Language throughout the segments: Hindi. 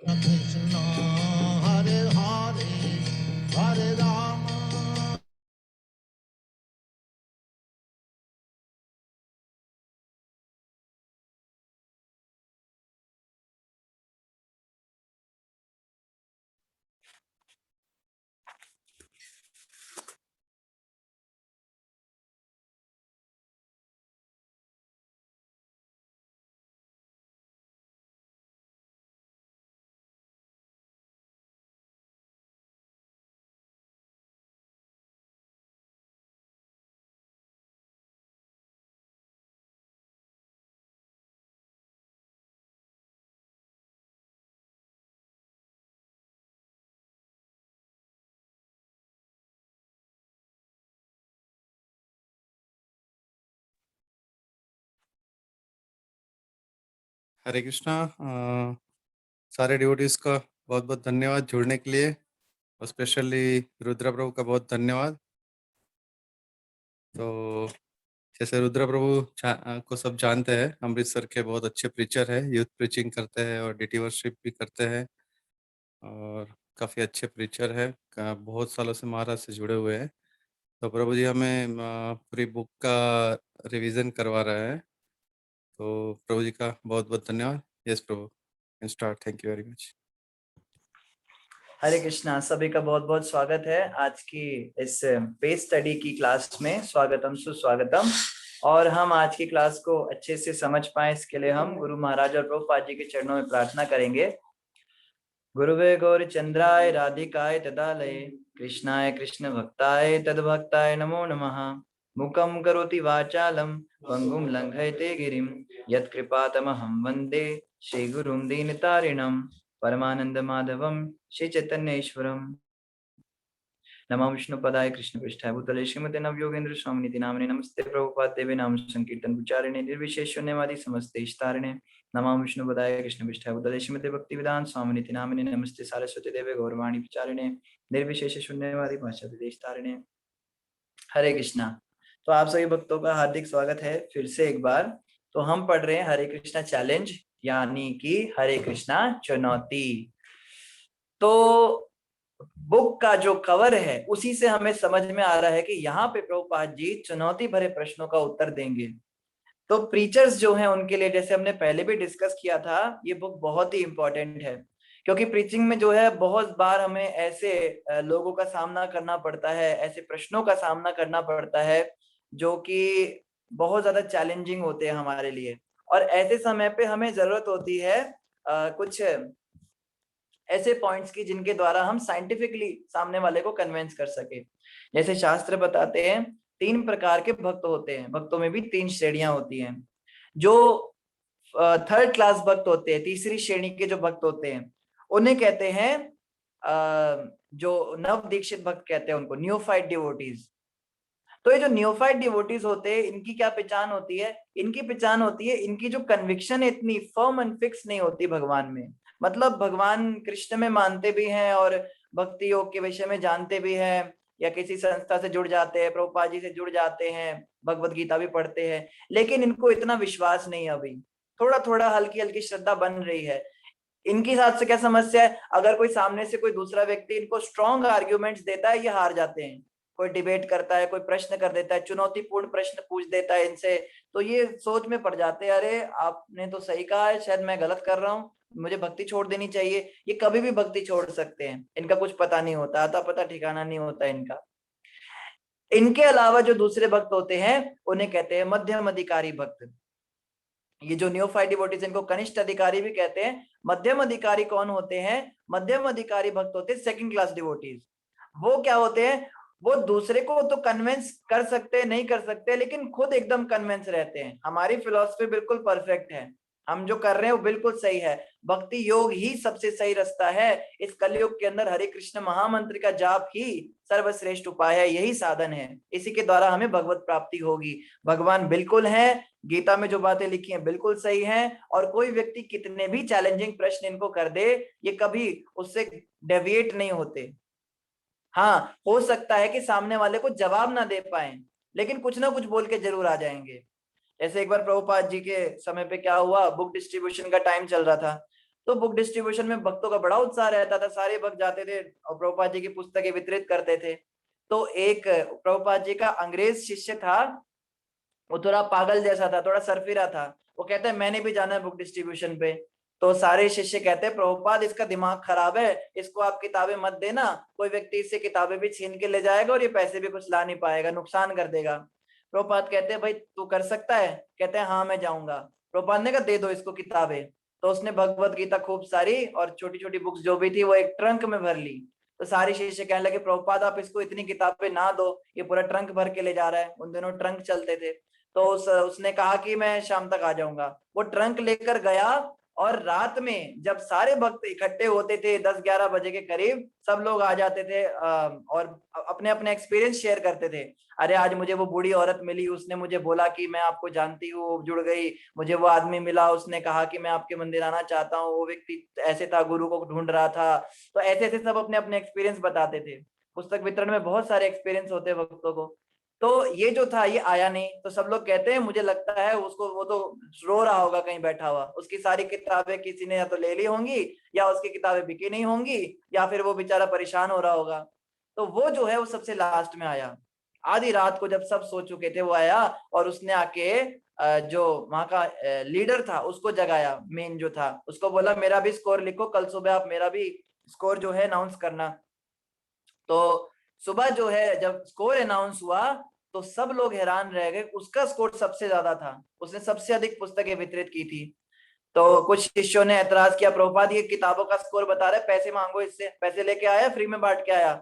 Krishna, Hare Hare, Hare Rama. हरे कृष्णा। सारे डिवोटीज का बहुत बहुत धन्यवाद जुड़ने के लिए, और स्पेशली रुद्र प्रभु का बहुत धन्यवाद। तो जैसे रुद्र प्रभु को सब जानते हैं, अमृतसर के बहुत अच्छे प्रीचर है, यूथ प्रीचिंग करते हैं और डीटी वर्शिप भी करते हैं, और काफ़ी अच्छे प्रीचर है, बहुत सालों से महाराज से जुड़े हुए हैं। तो प्रभु जी हमें पूरी बुक का रिवीजन करवा रहे हैं, तो प्रभु जी का बहुत बहुत धन्यवाद। Yes Prabhu, can start. Thank you very much. Hare Krishna, सभी का बहुत बहुत स्वागत है आज की इस पेज स्टडी की क्लास में। स्वागतम सुस्वागतम। और हम आज की क्लास को अच्छे से समझ पाए, इसके लिए हम गुरु महाराज और प्रभुपाद जी के चरणों में प्रार्थना करेंगे। गुरुवे गौर चंद्राय राधिकाय तदालये कृष्णाय कृष्ण भक्ताय तद्भक्ताय नमो नमः। मुखं करोति वाचालं पंगुं लंघयते गिरिं यत्कृपातमहं वन्दे श्रीगुरुं दीनतारिणं परमानंद माधवम श्री चैतन्येश्वरम। नमो विष्णुपदाय कृष्ण पृष्ठाय भूतले श्रीमते नवयोगेन्द्र स्वामिनिति नामिने नमस्ते प्रभुपाद देवे नाम संकीर्तन उच्चारिणे निर्विशेष शून्यवादी समस्ते इष्टारिणे। नमो विष्णुपदाय कृष्ण पृष्ठाय भूतले श्रीमते भक्ति वेदांत स्वामिनिति नामिने नमस्ते सारस्वती देवे गौरवाणी विचारिणे निर्विशेष शून्यवादी भाषाते इष्टारिणे। हरे कृष्णा। तो आप सभी भक्तों का हार्दिक स्वागत है फिर से एक बार। तो हम पढ़ रहे हैं हरे कृष्णा चैलेंज, यानी कि हरे कृष्णा चुनौती। तो बुक का जो कवर है उसी से हमें समझ में आ रहा है कि यहाँ पे प्रभुपाद जी चुनौती भरे प्रश्नों का उत्तर देंगे। तो प्रीचर्स जो हैं उनके लिए, जैसे हमने पहले भी डिस्कस किया था, ये बुक बहुत ही इंपॉर्टेंट है, क्योंकि प्रीचिंग में जो है बहुत बार हमें ऐसे लोगों का सामना करना पड़ता है, ऐसे प्रश्नों का सामना करना पड़ता है जो कि बहुत ज्यादा चैलेंजिंग होते हैं हमारे लिए। और ऐसे समय पे हमें जरूरत होती है कुछ ऐसे पॉइंट्स की जिनके द्वारा हम साइंटिफिकली सामने वाले को कन्विंस कर सके। जैसे शास्त्र बताते हैं 3 प्रकार के भक्त होते हैं, भक्तों में भी 3 श्रेणियां होती हैं। जो थर्ड क्लास भक्त होते हैं, तीसरी श्रेणी के जो भक्त होते हैं, उन्हें कहते हैं जो नव दीक्षित भक्त कहते हैं उनको न्यूफाइड डिवोटीज। तो ये जो न्यूफाइड डिवोटीज होते हैं, इनकी क्या पहचान होती है? इनकी पहचान होती है, इनकी जो कन्विक्शन है इतनी फर्म एंड फिक्स नहीं होती भगवान में। मतलब भगवान कृष्ण में मानते भी हैं और भक्ति योग के विषय में जानते भी हैं, या किसी संस्था से जुड़ जाते हैं, प्रभुपाद जी से जुड़ जाते हैं, भगवत गीता भी पढ़ते हैं, लेकिन इनको इतना विश्वास नहीं है अभी। थोड़ा थोड़ा हल्की हल्की श्रद्धा बन रही है। इनके साथ से क्या समस्या है? अगर कोई सामने से कोई दूसरा व्यक्ति इनको स्ट्रॉन्ग आर्ग्यूमेंट्स देता है, ये हार जाते हैं। कोई डिबेट करता है, कोई प्रश्न कर देता है, चुनौतीपूर्ण प्रश्न पूछ देता है इनसे, तो ये सोच में पड़ जाते हैं, अरे आपने तो सही कहा है, शायद मैं गलत कर रहा हूँ, मुझे भक्ति छोड़ देनी चाहिए। ये कभी भी भक्ति छोड़ सकते हैं, इनका कुछ पता नहीं होता, अता पता ठिकाना नहीं होता इनका। इनके अलावा जो दूसरे भक्त होते हैं उन्हें कहते हैं मध्यम अधिकारी भक्त। ये जो न्योफाइट डिवोटीज, इनको कनिष्ठ अधिकारी भी कहते हैं। मध्यम अधिकारी कौन होते हैं? मध्यम अधिकारी भक्त होते हैं सेकंड क्लास डिवोटीज। वो क्या होते हैं? वो दूसरे को तो कन्विंस कर सकते हैं, नहीं कर सकते, लेकिन खुद एकदम कन्विंस रहते हैं, हमारी फिलॉसफी बिल्कुल परफेक्ट है, हम जो कर रहे हैं वो बिल्कुल सही है, भक्ति योग ही सबसे सही रास्ता है। इस कलयुग के अंदर हरे कृष्ण महामंत्र का जाप ही सर्वश्रेष्ठ उपाय है, यही साधन है, इसी के द्वारा हमें भगवत प्राप्ति होगी। भगवान बिल्कुल है, गीता में जो बातें लिखी हैं बिल्कुल सही हैं, और कोई व्यक्ति कितने भी चैलेंजिंग प्रश्न इनको कर दे, ये कभी उससे डेविएट नहीं होते। हाँ, हो सकता है कि सामने वाले को जवाब ना दे पाए, लेकिन कुछ ना कुछ बोल के जरूर आ जाएंगे। जैसे एक बार प्रभुपाद जी के समय पे क्या हुआ, बुक डिस्ट्रीब्यूशन का टाइम चल रहा था, तो बुक डिस्ट्रीब्यूशन में भक्तों का बड़ा उत्साह रहता था, सारे भक्त जाते थे और प्रभुपाद जी की पुस्तकें वितरित करते थे। तो एक प्रभुपाद जी का अंग्रेज शिष्य था, वो थोड़ा पागल जैसा था, थोड़ा सरफिरा था। वो कहते हैं मैंने भी जाना है बुक डिस्ट्रीब्यूशन पे। तो सारे शिष्य कहते हैं प्रभुपाद इसका दिमाग खराब है, इसको आप किताबें मत देना, कोई व्यक्ति इससे किताबें भी छीन के ले जाएगा और ये पैसे भी कुछ ला नहीं पाएगा, नुकसान कर देगा। प्रभुपाद कहते हैं भाई तू कर सकता है? कहते हैं हाँ मैं जाऊंगा। प्रभुपाद ने कहा दे दो इसको किताबें। तो उसने भगवत गीता खूब सारी और छोटी छोटी बुक्स जो भी थी वो एक ट्रंक में भर ली। तो सारे शिष्य कहने लगे प्रभुपाद आप इसको इतनी किताबें ना दो, ये पूरा ट्रंक भर के ले जा रहा है। उन दिनों ट्रंक चलते थे। तो उसने कहा कि मैं शाम तक आ जाऊंगा। वो ट्रंक लेकर गया और रात में जब सारे भक्त इकट्ठे होते थे 10-11 बजे के करीब, सब लोग आ जाते थे और अपने अपने एक्सपीरियंस शेयर करते थे। अरे आज मुझे वो बूढ़ी औरत मिली, उसने मुझे बोला कि मैं आपको जानती हूँ, जुड़ गई। मुझे वो आदमी मिला, उसने कहा कि मैं आपके मंदिर आना चाहता हूँ, वो व्यक्ति ऐसे था, गुरु को ढूंढ रहा था। तो ऐसे ऐसे सब अपने अपने एक्सपीरियंस बताते थे। पुस्तक वितरण में बहुत सारे एक्सपीरियंस होते हैं भक्तों को। तो ये जो था ये आया नहीं। तो सब लोग कहते हैं मुझे लगता है उसको, वो तो रो रहा होगा कहीं बैठा हुआ, उसकी सारी किताबें किसी ने या तो ले ली होंगी, या उसकी किताबें बिकी नहीं होंगी, या फिर वो बेचारा परेशान हो रहा होगा। तो वो जो है वो सबसे लास्ट में आया। आधी रात को जब सब सो चुके थे वो आया और उसने आके जो वहां का लीडर था उसको जगाया, मेन जो था उसको बोला मेरा भी स्कोर लिखो, कल सुबह आप मेरा भी स्कोर जो है अनाउंस करना। तो सुबह जो है जब स्कोर अनाउंस हुआ तो सब लोग हैरान रह गए, उसका स्कोर सबसे ज्यादा था, उसने सबसे अधिक पुस्तकें वितरित की थी। तो कुछ शिष्यों ने ऐतराज किया प्रभुपाद ये किताबों का स्कोर बता रहे, पैसे मांगो इससे, पैसे लेके आया फ्री में बांट के आया।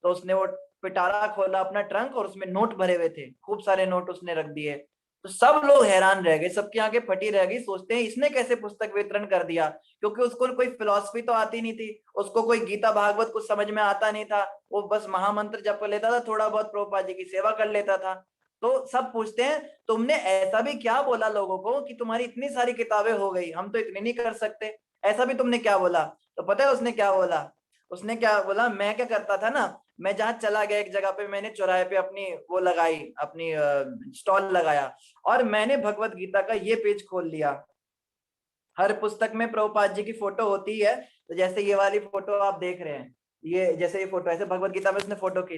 तो उसने वो पिटारा खोला अपना ट्रंक और उसमें नोट भरे हुए थे, खूब सारे नोट उसने रख दिए। तो सब लोग हैरान रह गए, सबकी आंखें फटी रह गई, सोचते हैं इसने कैसे पुस्तक वितरण कर दिया, क्योंकि उसको कोई फिलॉसफी तो आती नहीं थी, उसको कोई गीता भागवत कुछ समझ में आता नहीं था, वो बस महामंत्र जप लेता था, थोड़ा बहुत प्रभुपाद जी की सेवा कर लेता था। तो सब पूछते हैं तुमने ऐसा भी क्या बोला लोगों को कि तुम्हारी इतनी सारी किताबें हो गई, हम तो इतनी नहीं कर सकते, ऐसा भी तुमने क्या बोला? तो पता है उसने क्या बोला? उसने क्या बोला, मैं क्या करता था ना, मैं जहां चला गया एक जगह पे, मैंने चौराहे पे अपनी वो लगाई, अपनी स्टॉल लगाया और मैंने भगवत गीता का ये पेज खोल लिया। हर पुस्तक में प्रभुपाद जी की फोटो होती है, तो जैसे ये वाली फोटो आप देख रहे हैं, ये जैसे ये फोटो, ऐसे भगवत गीता में उसने फोटो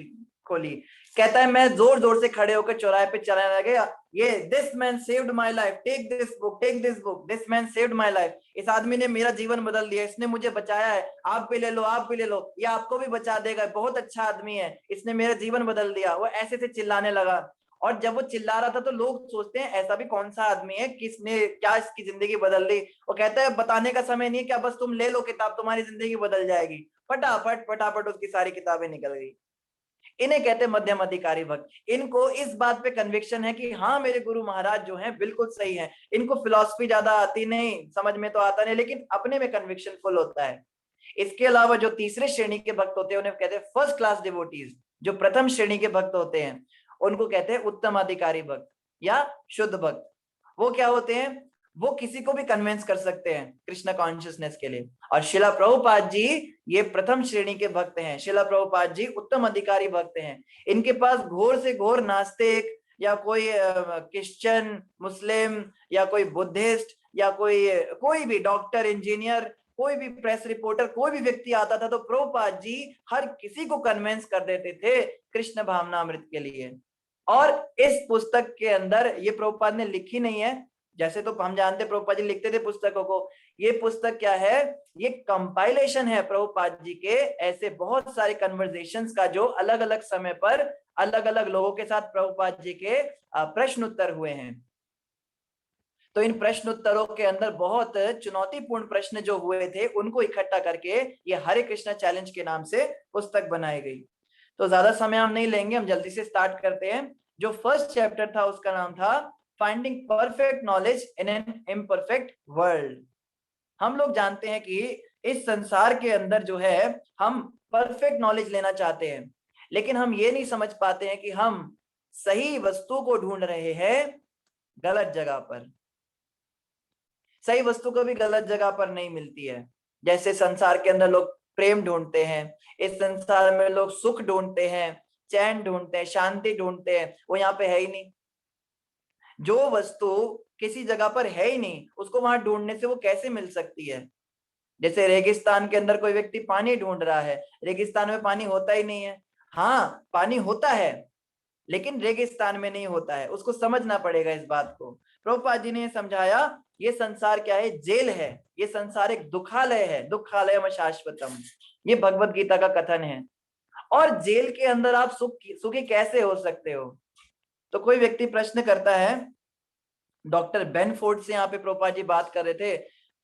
खोली। कहता है मैं जोर जोर से खड़े होकर चौराहे पे चलाने लगे, ये this man saved my life, take this book, take this book, this man saved my life, इस आदमी ने मेरा जीवन बदल दिया, इसने मुझे बचाया है, आप भी ले लो, आप भी ले लो, ये आपको भी बचा देगा, बहुत अच्छा आदमी है, इसने मेरा जीवन बदल दिया। वो ऐसे से चिल्लाने लगा। और जब वो चिल्ला रहा था तो लोग सोचते हैं ऐसा भी कौन सा आदमी है, किसने क्या इसकी जिंदगी बदल दी। वो कहता है बताने का समय नहीं है क्या, बस तुम ले लो किताब, तुम्हारी जिंदगी बदल जाएगी। फटाफट फटाफट उसकी सारी किताबें निकल गई। इन्हें कहते हैं मध्यम अधिकारी भक्त। इनको इस बात पे कन्विक्शन है कि हाँ मेरे गुरु महाराज जो हैं बिल्कुल सही हैं। इनको फिलॉसफी ज्यादा आती नहीं, समझ में तो आता नहीं, लेकिन अपने में कन्विक्शन फुल होता है। इसके अलावा जो तीसरे श्रेणी के भक्त होते हैं उन्हें कहते हैं फर्स्ट क्लास डिवोटीज। जो प्रथम श्रेणी के भक्त होते हैं उनको कहते हैं उत्तम अधिकारी भक्त या शुद्ध भक्त। वो क्या होते हैं? वो किसी को भी कन्विंस कर सकते हैं कृष्ण कॉन्शियसनेस के लिए। और शिला प्रभुपाद जी ये प्रथम श्रेणी के भक्त हैं। शिला प्रभुपाद जी उत्तम अधिकारी भक्त हैं। इनके पास घोर से घोर नास्तिक या कोई क्रिश्चियन, मुस्लिम या कोई बुद्धिस्ट या कोई भी डॉक्टर, इंजीनियर, कोई भी प्रेस रिपोर्टर, कोई भी व्यक्ति आता था तो प्रभुपाद जी हर किसी को कन्विंस कर देते थे कृष्ण भावनामृत के लिए। और इस पुस्तक के अंदर ये प्रभुपाद ने लिखी नहीं है, जैसे तो हम जानते प्रभुपाद जी लिखते थे पुस्तकों को। ये पुस्तक क्या है? ये कंपाइलेशन है प्रभुपाद जी के ऐसे बहुत सारे कन्वर्सेशंस का जो अलग अलग समय पर अलग अलग लोगों के साथ प्रभुपाद जी के प्रश्न उत्तर हुए हैं। तो इन प्रश्न उत्तरों के अंदर बहुत चुनौतीपूर्ण प्रश्न जो हुए थे उनको इकट्ठा करके ये हरे कृष्णा चैलेंज के नाम से पुस्तक बनाई गई। तो ज्यादा समय हम नहीं लेंगे, हम जल्दी से स्टार्ट करते हैं। जो फर्स्ट चैप्टर था उसका नाम था finding perfect knowledge in an imperfect world. हम लोग जानते हैं कि इस संसार के अंदर जो है हम परफेक्ट नॉलेज लेना चाहते हैं, लेकिन हम ये नहीं समझ पाते हैं कि हम सही वस्तु को ढूंढ रहे हैं गलत जगह पर। सही वस्तु कभी गलत जगह पर नहीं मिलती है। जैसे संसार के अंदर लोग प्रेम ढूंढते हैं, इस संसार में लोग सुख ढूंढते हैं, चैन ढूंढते हैं, शांति ढूंढते हैं, वो यहाँ पे है ही नहीं। जो वस्तु किसी जगह पर है ही नहीं, उसको वहां ढूंढने से वो कैसे मिल सकती है? जैसे रेगिस्तान के अंदर कोई व्यक्ति पानी ढूंढ रहा है, रेगिस्तान में पानी होता ही नहीं है। हाँ, पानी होता है लेकिन रेगिस्तान में नहीं होता है, उसको समझना पड़ेगा इस बात को। प्रभुपाद जी ने समझाया ये संसार क्या है? जेल है। ये संसार एक दुखालय है, दुखालयम शाश्वतम, ये भगवत गीता का कथन है। और जेल के अंदर आप सुखी कैसे हो सकते हो? तो कोई व्यक्ति प्रश्न करता है, डॉक्टर बेनफोर्ड से यहाँ पे प्रभुपाद जी बात कर रहे थे,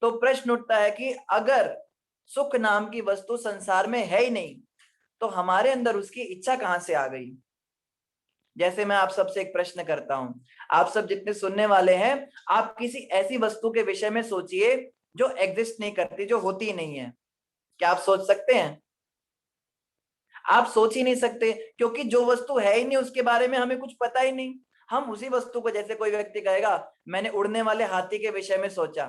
तो प्रश्न उठता है कि अगर सुख नाम की वस्तु संसार में है ही नहीं तो हमारे अंदर उसकी इच्छा कहां से आ गई? जैसे मैं आप सबसे एक प्रश्न करता हूं, आप सब जितने सुनने वाले हैं, आप किसी ऐसी वस्तु के विषय में सोचिए जो एग्जिस्ट नहीं करती, जो होती ही नहीं है। क्या आप सोच सकते हैं? आप सोच ही नहीं सकते, क्योंकि जो वस्तु है ही नहीं उसके बारे में हमें कुछ पता ही नहीं। हम उसी वस्तु को, जैसे कोई व्यक्ति कहेगा मैंने उड़ने वाले हाथी के विषय में सोचा,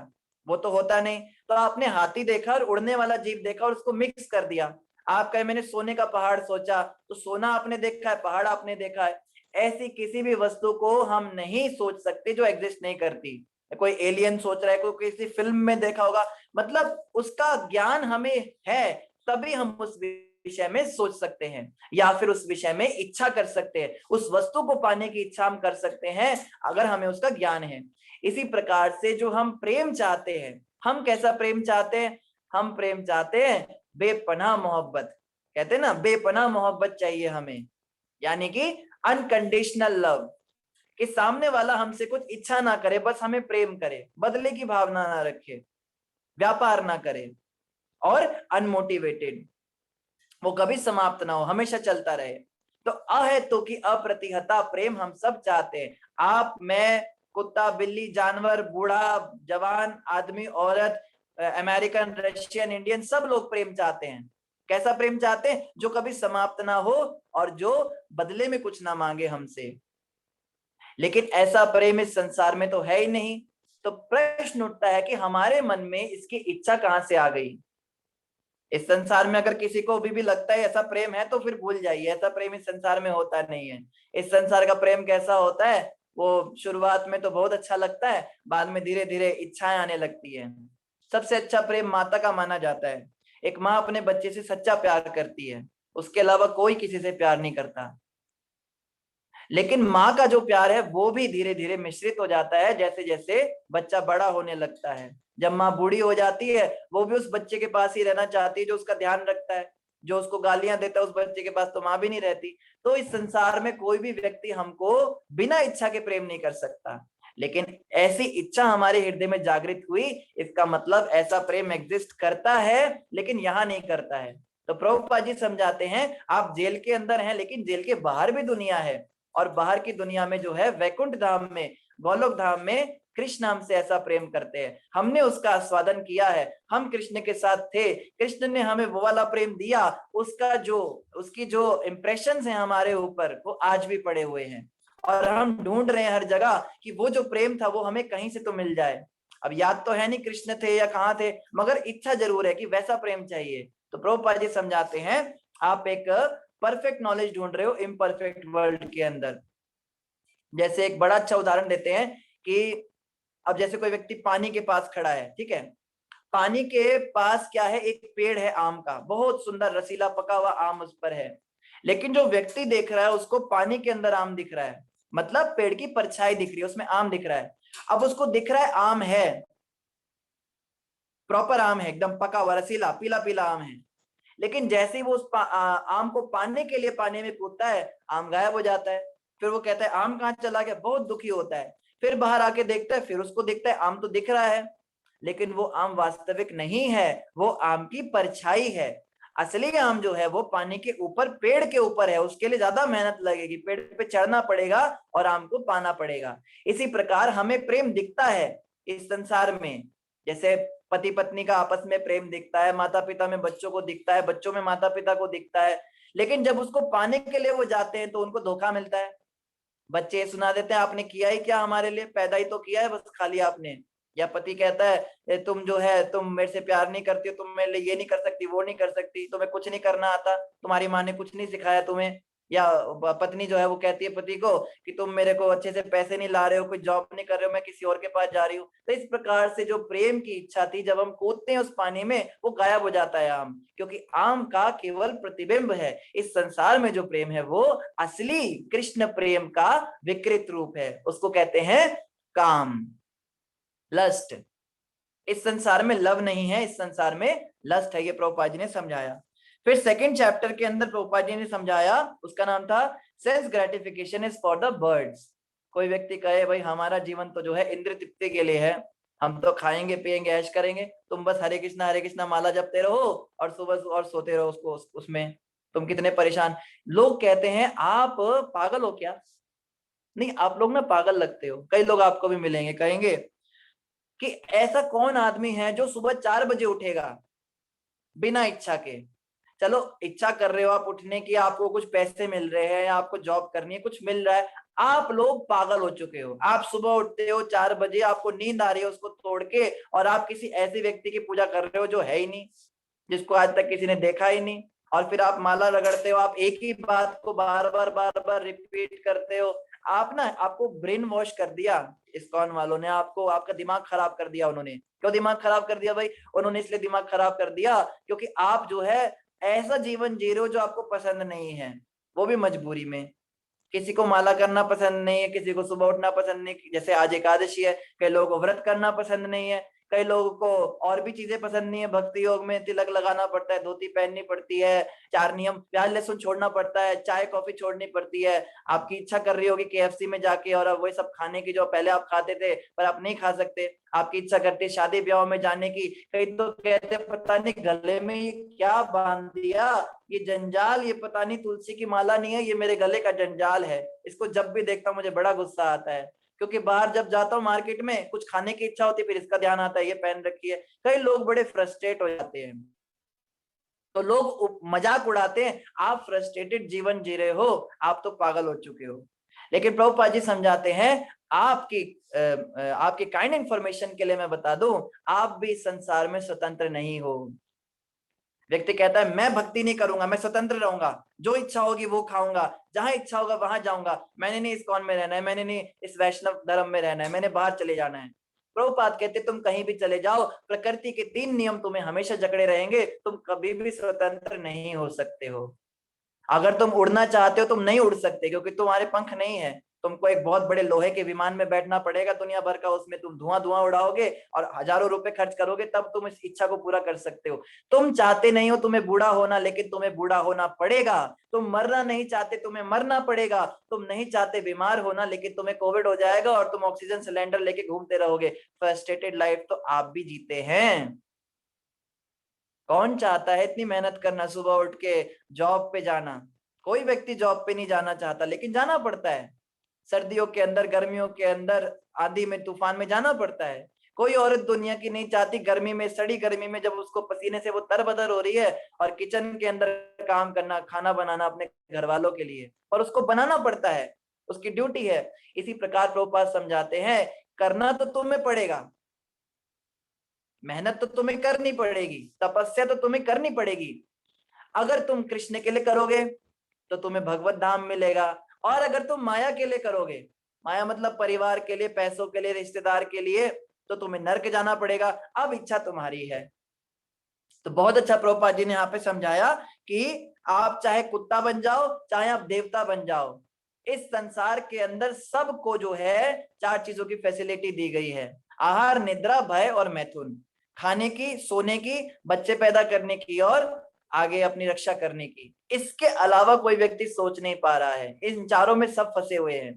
वो तो होता नहीं। तो आपने हाथी देखा और उड़ने वाला जीव देखा और उसको मिक्स कर दिया। आप कहे मैंने सोने का पहाड़ सोचा, तो सोना आपने देखा है, पहाड़ आपने देखा है। ऐसी किसी भी वस्तु को हम नहीं सोच सकते जो एग्जिस्ट नहीं करती। कोई एलियन सोच रहा है, कोई किसी फिल्म में देखा होगा, मतलब उसका ज्ञान हमें है, तभी हम उस विषय में सोच सकते हैं या फिर उस विषय में इच्छा कर सकते हैं। उस वस्तु को पाने की इच्छा हम कर सकते हैं अगर हमें उसका ज्ञान है। इसी प्रकार से जो हम प्रेम चाहते हैं, हम कैसा प्रेम चाहते हैं? हम प्रेम चाहते हैं बेपनाह मोहब्बत। कहते हैं ना, बेपनाह मोहब्बत चाहिए हमें, यानी कि अनकंडीशनल लव, कि सामने वाला हमसे कुछ इच्छा ना करे, बस हमें प्रेम करे, बदले की भावना ना रखे, व्यापार ना करे, और अनमोटिवेटेड, वो कभी समाप्त ना हो, हमेशा चलता रहे। तो अहेतु की अप्रतिहता प्रेम हम सब चाहते हैं। आप, मैं, कुत्ता, बिल्ली, जानवर, बूढ़ा, जवान, आदमी, औरत, अमेरिकन, रशियन, इंडियन, सब लोग प्रेम चाहते हैं। कैसा प्रेम चाहते हैं? जो कभी समाप्त ना हो और जो बदले में कुछ ना मांगे हमसे। लेकिन ऐसा प्रेम इस संसार में तो है ही नहीं। तो प्रश्न उठता है कि हमारे मन में इसकी इच्छा कहां से आ गई? इस संसार में अगर किसी को अभी भी लगता है ऐसा प्रेम है तो फिर भूल जाइए, ऐसा प्रेम इस संसार में होता नहीं है। इस संसार का प्रेम कैसा होता है? वो शुरुआत में तो बहुत अच्छा लगता है, बाद में धीरे धीरे इच्छाएं आने लगती है। सबसे अच्छा प्रेम माता का माना जाता है। एक माँ अपने बच्चे से सच्चा प्यार करती है, उसके अलावा कोई किसी से प्यार नहीं करता। लेकिन माँ का जो प्यार है वो भी धीरे धीरे मिश्रित हो जाता है जैसे जैसे बच्चा बड़ा होने लगता है। जब माँ बूढ़ी हो जाती है, वो भी उस बच्चे के पास ही रहना चाहती है जो उसका ध्यान रखता है। जो उसको गालियां देता है उस बच्चे के पास तो माँ भी नहीं रहती। तो इस संसार में कोई भी व्यक्ति हमको बिना इच्छा के प्रेम नहीं कर सकता। लेकिन ऐसी इच्छा हमारे हृदय में जागृत हुई, इसका मतलब ऐसा प्रेम एग्जिस्ट करता है, लेकिन यहाँ नहीं करता है। तो प्रभुपाद जी समझाते हैं, आप जेल के अंदर हैं लेकिन जेल के बाहर भी दुनिया है, और बाहर की दुनिया में जो है वैकुंठ धाम में, गोलोक धाम में कृष्ण हमसे ऐसा प्रेम करते हैं। हमने उसका आस्वादन किया है, हम कृष्ण के साथ थे, कृष्ण ने हमें वो वाला प्रेम दिया, उसकी जो इम्प्रेशंस हैं हमारे ऊपर वो आज भी पड़े हुए हैं। और हम ढूंढ रहे हैं हर जगह कि वो जो प्रेम था वो हमें कहीं से तो मिल जाए। अब याद तो है नहीं कृष्ण थे या कहाँ थे, मगर इच्छा जरूर है कि वैसा प्रेम चाहिए। तो प्रभुपाद जी समझाते हैं, आप एक परफेक्ट नॉलेज ढूंढ रहे हो इम्परफेक्ट वर्ल्ड के अंदर। जैसे एक बड़ा अच्छा उदाहरण देते हैं कि अब जैसे कोई व्यक्ति पानी के पास खड़ा है, ठीक है, पानी के पास क्या है? एक पेड़ है आम का, बहुत सुंदर रसीला पका हुआ आम उस पर है। लेकिन जो व्यक्ति देख रहा है उसको पानी के अंदर आम दिख रहा है, मतलब पेड़ की परछाई दिख रही है, उसमें आम दिख रहा है। अब उसको दिख रहा है आम है, प्रॉपर आम है, एकदम पका हुआ रसीला पीला पीला आम है। लेकिन जैसे ही वो उस आम को पाने के लिए पानी में कूदता है, आम गायब हो जाता है। फिर वो कहता है आम कहाँ चला गया, बहुत दुखी होता है। फिर बाहर आके देखता है, फिर उसको दिखता है आम तो दिख रहा है, लेकिन वो आम वास्तविक नहीं है, वो आम की परछाई है। असली आम जो है वो पानी के ऊपर, पेड़ के ऊपर है, उसके लिए ज्यादा मेहनत लगेगी, पेड़ पे चढ़ना पड़ेगा और आम को पाना पड़ेगा। इसी प्रकार हमें प्रेम दिखता है इस संसार में, जैसे पति पत्नी का आपस में प्रेम दिखता है, माता पिता में बच्चों को दिखता है, बच्चों में माता पिता को दिखता है। लेकिन जब उसको पाने के लिए वो जाते हैं तो उनको धोखा मिलता है। बच्चे ये सुना देते हैं आपने किया ही क्या हमारे लिए, पैदा ही तो किया है बस खाली आपने। या पति कहता है तुम जो है तुम मेरे से प्यार नहीं करती हो, तुम मेरे लिए ये नहीं कर सकती, वो नहीं कर सकती, तुम्हें कुछ नहीं करना आता, तुम्हारी माँ ने कुछ नहीं सिखाया तुम्हें। या पत्नी जो है वो कहती है पति को कि तुम मेरे को अच्छे से पैसे नहीं ला रहे हो, कोई जॉब नहीं कर रहे हो, मैं किसी और के पास जा रही हूँ। तो इस प्रकार से जो प्रेम की इच्छा थी, जब हम कूदते हैं उस पानी में, वो गायब हो जाता है आम, क्योंकि आम का केवल प्रतिबिंब है। इस संसार में जो प्रेम है वो असली कृष्ण प्रेम का विकृत रूप है, उसको कहते हैं काम, लस्ट। इस संसार में लव नहीं है, इस संसार में लस्ट है, ये प्रभुपाद जी ने समझाया। फिर सेकंड चैप्टर के अंदर प्रभुपाद जी ने समझाया, उसका नाम था sense gratification is for the birds. कोई व्यक्ति कहे भाई हमारा जीवन तो जो है इंद्र तृप्ति के लिए है, हम तो खाएंगे पिएंगे ऐश करेंगे, तुम बस हरे कृष्णा माला जपते रहो और सुबह और सोते रहो उसको उसमें, तुम कितने परेशान। लोग कहते हैं आप पागल हो क्या? नहीं, आप लोग ना पागल लगते हो। कई लोग आपको भी मिलेंगे, कहेंगे कि ऐसा कौन आदमी है जो सुबह 4 बजे उठेगा बिना इच्छा के। चलो इच्छा कर रहे हो आप उठने की, आपको कुछ पैसे मिल रहे हैं, आपको जॉब करनी है, कुछ मिल रहा है, आप लोग पागल हो चुके हो। आप सुबह उठते हो 4 बजे, आपको नींद आ रही है उसको तोड़ के, और आप किसी ऐसे व्यक्ति की पूजा कर रहे हो जो है ही नहीं, जिसको आज तक किसी ने देखा ही नहीं, और फिर आप माला रगड़ते हो, आप एक ही बात को बार बार रिपीट करते हो। आप ना, आपको ब्रेन वॉश कर दिया इस्कॉन वालों ने, आपको आपका दिमाग खराब कर दिया उन्होंने। क्यों दिमाग खराब कर दिया भाई? उन्होंने इसलिए दिमाग खराब कर दिया क्योंकि आप जो है ऐसा जीवन जी रहे हो जो आपको पसंद नहीं है, वो भी मजबूरी में। किसी को माला करना पसंद नहीं है, किसी को सुबह उठना पसंद नहीं, जैसे आज एकादशी है, कई लोगों को व्रत करना पसंद नहीं है, कई लोगों को और भी चीजें पसंद नहीं है। भक्ति योग में तिलक लगाना पड़ता है, धोती पहननी पड़ती है, 4 नियम, प्याज लहसुन छोड़ना पड़ता है, चाय कॉफी छोड़नी पड़ती है। आपकी इच्छा कर रही होगी KFC में जाके और अब वही सब खाने की जो पहले आप खाते थे पर आप नहीं खा सकते। आपकी इच्छा करती है शादी ब्याह में जाने की, कई तो कहते पता नहीं गले में ये क्या बांध दिया, ये जंजाल, ये पता नहीं तुलसी की माला नहीं है, ये मेरे गले का जंजाल है। इसको जब भी देखता हूँ मुझे बड़ा गुस्सा आता है, क्योंकि बाहर जब जाता हूँ मार्केट में कुछ खाने की इच्छा होती है, फिर इसका ध्यान आता है ये पहन रखी है। कई लोग बड़े फ्रस्ट्रेट हो जाते हैं, तो लोग मजाक उड़ाते हैं, आप फ्रस्ट्रेटेड जीवन जी रहे हो, आप तो पागल हो चुके हो। लेकिन प्रभुपाद जी समझाते हैं, आपकी काइंड इंफॉर्मेशन के लिए मैं बता दूं, आप भी संसार में स्वतंत्र नहीं हो। व्यक्ति कहता है मैं भक्ति नहीं करूंगा, मैं स्वतंत्र रहूंगा, जो इच्छा होगी वो खाऊंगा, जहां इच्छा होगा वहां जाऊंगा, मैंने नहीं इस्कॉन में रहना है, मैंने नहीं इस वैष्णव धर्म में रहना है, मैंने बाहर चले जाना है। प्रभुपाद कहते तुम कहीं भी चले जाओ, प्रकृति के 3 नियम तुम्हें हमेशा जकड़े रहेंगे, तुम कभी भी स्वतंत्र नहीं हो सकते हो। अगर तुम उड़ना चाहते हो तुम नहीं उड़ सकते, क्योंकि तुम्हारे पंख नहीं है। तुमको एक बहुत बड़े लोहे के विमान में बैठना पड़ेगा दुनिया भर का, उसमें तुम धुआं उड़ाओगे और हजारों रुपए खर्च करोगे, तब तुम इस इच्छा को पूरा कर सकते हो। तुम चाहते नहीं हो तुम्हें बूढ़ा होना, लेकिन तुम्हें बूढ़ा होना पड़ेगा। तुम मरना नहीं चाहते, तुम्हें मरना पड़ेगा। तुम नहीं चाहते बीमार होना, लेकिन तुम्हें कोविड हो जाएगा और तुम ऑक्सीजन सिलेंडर लेके घूमते रहोगे। फ्रस्ट्रेटेड लाइफ तो आप भी जीते हैं। कौन चाहता है इतनी मेहनत करना, सुबह उठ के जॉब पे जाना? कोई व्यक्ति जॉब पे नहीं जाना चाहता, लेकिन जाना पड़ता है। सर्दियों के अंदर, गर्मियों के अंदर, आंधी में, तूफान में जाना पड़ता है। कोई औरत दुनिया की नहीं चाहती गर्मी में, सड़ी गर्मी में, जब उसको पसीने से वो तरबतर हो रही है और किचन के अंदर काम करना, खाना बनाना अपने घर वालों के लिए, और उसको बनाना पड़ता है, उसकी ड्यूटी है। इसी प्रकार प्रभुपाद समझाते हैं, करना तो तुम्हें पड़ेगा, मेहनत तो तुम्हें करनी पड़ेगी, तपस्या तो तुम्हें करनी पड़ेगी। अगर तुम कृष्ण के लिए करोगे तो तुम्हें भगवत धाम मिलेगा, और अगर तुम माया के लिए करोगे, माया मतलब परिवार के लिए, पैसों के लिए, रिश्तेदार के लिए, तो तुम्हें नरक जाना पड़ेगा। अब इच्छा तुम्हारी है। तो बहुत अच्छा प्रभुपाद जी ने यहाँ पे समझाया कि आप चाहे कुत्ता बन जाओ, चाहे आप देवता बन जाओ, इस संसार के अंदर सबको जो है 4 चीजों की फैसिलिटी दी गई है: आहार, निद्रा, भय और मैथुन। खाने की, सोने की, बच्चे पैदा करने की और आगे अपनी रक्षा करने की। इसके अलावा कोई व्यक्ति सोच नहीं पा रहा है, इन चारों में सब फंसे हुए हैं।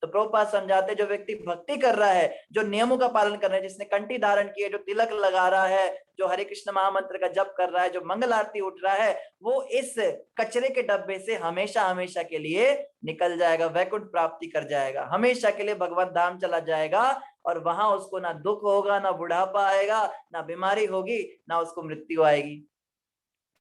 तो प्रभुपाद समझाते हैं, जो व्यक्ति भक्ति कर रहा है, जो नियमों का पालन कर रहा है, जिसने कंठी धारण की है, जो तिलक लगा रहा है, जो हरे कृष्ण महामंत्र का जप कर रहा है, जो मंगल आरती उठ रहा है, वो इस कचरे के डब्बे से हमेशा हमेशा के लिए निकल जाएगा, वैकुंठ प्राप्ति कर जाएगा, हमेशा के लिए भगवत धाम चला जाएगा। और वहां उसको ना दुख होगा, ना बुढ़ापा आएगा, ना बीमारी होगी, ना उसको मृत्यु आएगी।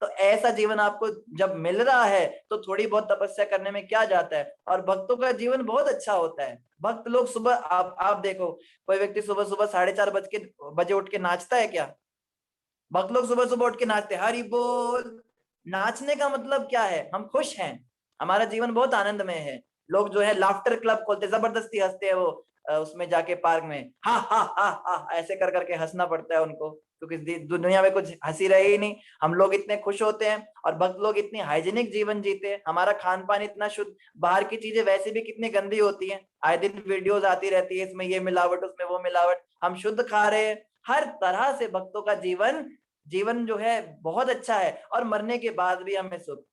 तो ऐसा जीवन आपको जब मिल रहा है तो थोड़ी बहुत तपस्या करने में क्या जाता है। और भक्तों का जीवन बहुत अच्छा होता है। भक्त लोग सुबह, आप देखो, कोई व्यक्ति सुबह सुबह 4:30 बजे उठ के नाचता है क्या? भक्त लोग सुबह सुबह उठ के नाचते, हरि बोल। नाचने का मतलब क्या है? हम खुश हैं, हमारा जीवन बहुत आनंदमय है। लोग जो है लाफ्टर क्लब खोलते, जबरदस्ती हंसते हैं वो उसमें जाके पार्क में हा हा हा हा ऐसे कर करके हंसना पड़ता है उनको, क्योंकि दुनिया में कुछ हंसी रही ही नहीं। हम लोग इतने खुश होते हैं और भक्त लोग इतनी हाइजीनिक जीवन जीते हैं, हमारा खान पान इतना शुद्ध। बाहर की चीजें वैसे भी कितनी गंदी होती हैं, आए दिन वीडियोस आती रहती है, इसमें ये मिलावट उसमें वो मिलावट, हम शुद्ध खा रहे हैं। हर तरह से भक्तों का जीवन जीवन जो है बहुत अच्छा है, और मरने के बाद भी हमें सुख।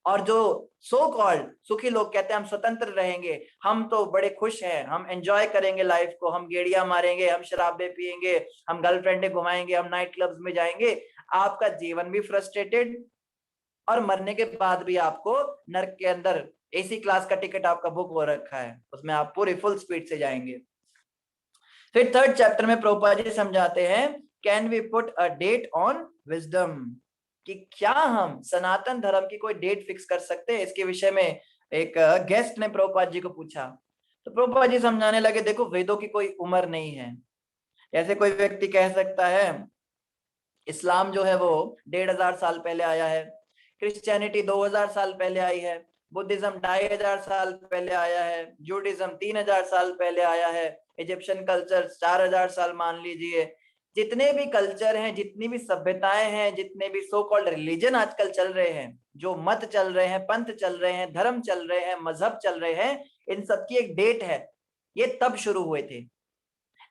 और जो सो कॉल्ड सुखी लोग कहते हैं हम स्वतंत्र रहेंगे, हम तो बड़े खुश हैं, हम एंजॉय करेंगे लाइफ को, हम गेड़िया मारेंगे, हम शराबे पिएंगे, हम गर्लफ्रेंडे घुमाएंगे, हम नाइट क्लब्स में जाएंगे। आपका जीवन भी फ्रस्ट्रेटेड, और मरने के बाद भी आपको नर्क के अंदर एसी क्लास का टिकट आपका बुक हो रखा है, उसमें आप पूरी फुल स्पीड से जाएंगे। फिर थर्ड चैप्टर में प्रभुपाद जी समझाते हैं, can we put a date on wisdom, कि क्या हम सनातन धर्म की कोई डेट फिक्स कर सकते हैं। इसके विषय में एक गेस्ट ने प्रभुपाद जी को पूछा, तो प्रभुपाद जी समझाने लगे, देखो वेदों की कोई उम्र नहीं है। ऐसे कोई व्यक्ति कह सकता है इस्लाम जो है वो 1500 साल पहले आया है, क्रिश्चियनिटी 2000 साल पहले आई है, बुद्धिज्म 2500 साल पहले आया है, जूडिज्म 3000 साल पहले आया है, इजिप्शियन कल्चर 4000 साल मान लीजिए। जितने भी कल्चर हैं, जितनी भी सभ्यताएं हैं, जितने भी सो कॉल्ड रिलीजन आजकल चल रहे हैं, जो मत चल रहे हैं, पंथ चल रहे हैं, धर्म चल रहे हैं, मजहब चल रहे हैं, इन सबकी एक डेट है, ये तब शुरू हुए थे।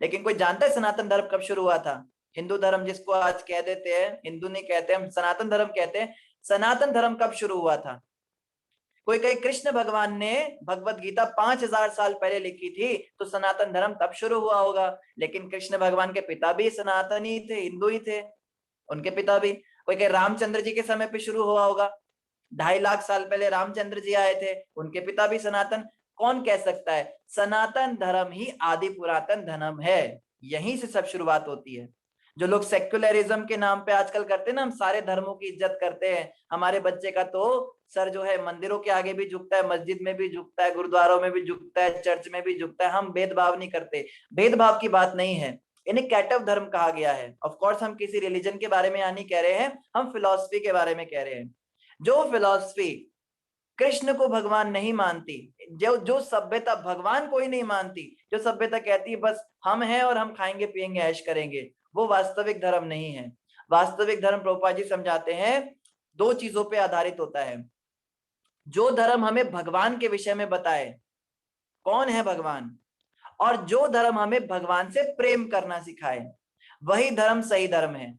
लेकिन कोई जानता है सनातन धर्म कब शुरू हुआ था? हिंदू धर्म जिसको आज कह देते हैं, हिंदू नहीं कहते, हम सनातन धर्म कहते हैं। सनातन धर्म कब शुरू हुआ था? कोई कहे कृष्ण भगवान ने भगवत गीता 5000 साल पहले लिखी थी, तो सनातन धर्म तब शुरू हुआ होगा। लेकिन कृष्ण भगवान के पिता भी सनातनी थे, हिंदू ही थे, उनके पिता भी। कोई कहे रामचंद्र जी के समय पे शुरू हुआ होगा, 2.5 लाख साल पहले रामचंद्र जी आए थे, उनके पिता भी सनातन। कौन कह सकता है? सनातन धर्म ही आदि पुरातन धर्म है, यहीं से सब शुरुआत होती है। जो लोग सेक्युलरिज्म के नाम पे आजकल करते हैं ना, हम सारे धर्मों की इज्जत करते हैं, हमारे बच्चे का तो सर जो है मंदिरों के आगे भी झुकता है, मस्जिद में भी झुकता है, गुरुद्वारों में भी झुकता है, चर्च में भी झुकता है। हम भेदभाव नहीं करते, भेदभाव की बात नहीं है, इन्हें कैटव धर्म कहा गया है। ऑफ कोर्स हम किसी रिलीजन के बारे में यहाँ नहीं कह रहे हैं, हम फिलॉसफी के बारे में कह रहे हैं। जो फिलॉसफी कृष्ण को भगवान नहीं मानती, जो सभ्यता भगवान को ही नहीं मानती, जो सभ्यता कहती है बस हम हैं और हम खाएंगे पिएंगे ऐश करेंगे, वो वास्तविक धर्म नहीं है। वास्तविक धर्म प्रभुपाद जी समझाते हैं 2 चीजों पे आधारित होता है। जो धर्म हमें भगवान के विषय में बताए कौन है भगवान, और जो धर्म हमें भगवान से प्रेम करना सिखाए, वही धर्म सही धर्म है।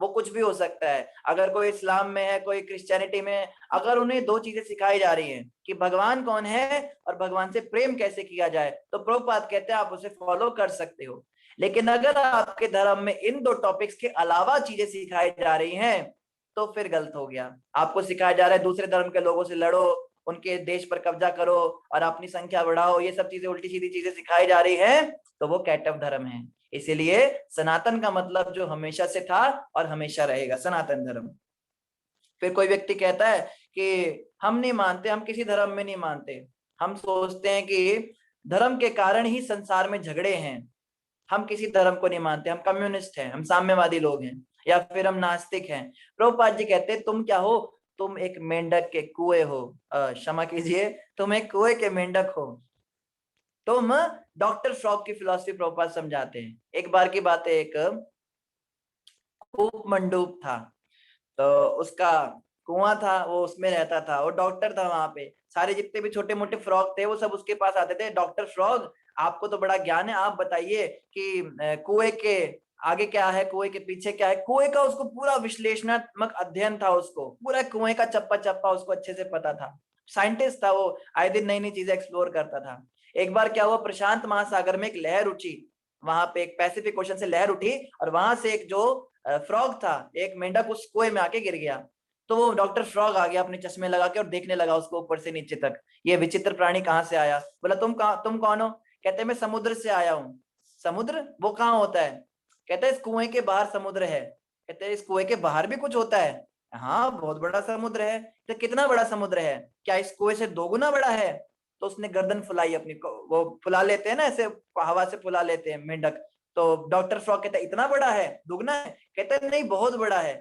वो कुछ भी हो सकता है, अगर कोई इस्लाम में है, कोई क्रिश्चियनिटी में है, अगर उन्हें 2 चीजें सिखाई जा रही हैं कि भगवान कौन है और भगवान से प्रेम कैसे किया जाए, तो प्रभुपाद कहते हैं आप उसे फॉलो कर सकते हो। लेकिन अगर आपके धर्म में इन 2 टॉपिक्स के अलावा चीजें सिखाई जा रही हैं, तो फिर गलत हो गया। आपको सिखाया जा रहा है दूसरे धर्म के लोगों से लड़ो, उनके देश पर कब्जा करो और अपनी संख्या बढ़ाओ, ये सब चीजें उल्टी सीधी चीजें सिखाई जा रही है, तो वो कैटव धर्म है। इसीलिए सनातन का मतलब जो हमेशा से था और हमेशा रहेगा, सनातन धर्म। फिर कोई व्यक्ति कहता है कि हम नहीं मानते, हम किसी धर्म में नहीं मानते, हम सोचते हैं कि धर्म के कारण ही संसार में झगड़े हैं, हम किसी धर्म को नहीं मानते, हम कम्युनिस्ट हैं, हम साम्यवादी लोग हैं, या फिर हम नास्तिक हैं। प्रभुपाद जी कहते हैं तुम क्या हो? तुम एक मेंढक के कुएं हो, क्षमा कीजिए, तुम एक कुएं के मेंढक हो। तुम डॉक्टर फ्रॉग की फिलॉसफी प्रभुपाद समझाते हैं। एक बार की बात है, एक कूप मंडूक था, तो उसका कुआं था, वो उसमें रहता था, वो डॉक्टर था। वहां पे सारे जितने भी छोटे मोटे फ्रॉग थे वो सब उसके पास आते थे, डॉक्टर फ्रॉग आपको तो बड़ा ज्ञान है, आप बताइए कि कुएं के आगे क्या है, कुएं के पीछे क्या है। कुएं का उसको पूरा विश्लेषणात्मक अध्ययन था, उसको पूरा कुएं का चप्पा चप्पा उसको अच्छे से पता था, साइंटिस्ट था वो, आए दिन नई नई चीजें एक्सप्लोर करता था। एक बार क्या हुआ, प्रशांत महासागर में एक लहर उठी, वहां पे एक पैसिफिक ओशन से लहर उठी, और वहां से एक जो फ्रॉग था, एक मेंढक उस कुएं में आके गिर गया। तो वो डॉक्टर फ्रॉग आ गया अपने चश्मे लगा के और देखने लगा उसको ऊपर से नीचे तक, ये विचित्र प्राणी कहाँ से आया। बोला तुम कौन हो? कहते मैं समुद्र से आया हूँ। समुद्र वो कहाँ होता है? कहते इस कुएं के बाहर समुद्र है। कहते इस कुएं के बाहर भी कुछ होता है? हाँ बहुत बड़ा समुद्र है। तो कितना बड़ा समुद्र है? क्या इस कुएं से 2 गुना बड़ा है? तो उसने गर्दन फुलाई अपनी, वो फुला लेते हैं ना ऐसे, हवा से फुला लेते हैं मेंढक। तो डॉक्टर फ्रॉग कहता है इतना बड़ा है, दुगना है? कहते नहीं बहुत बड़ा है।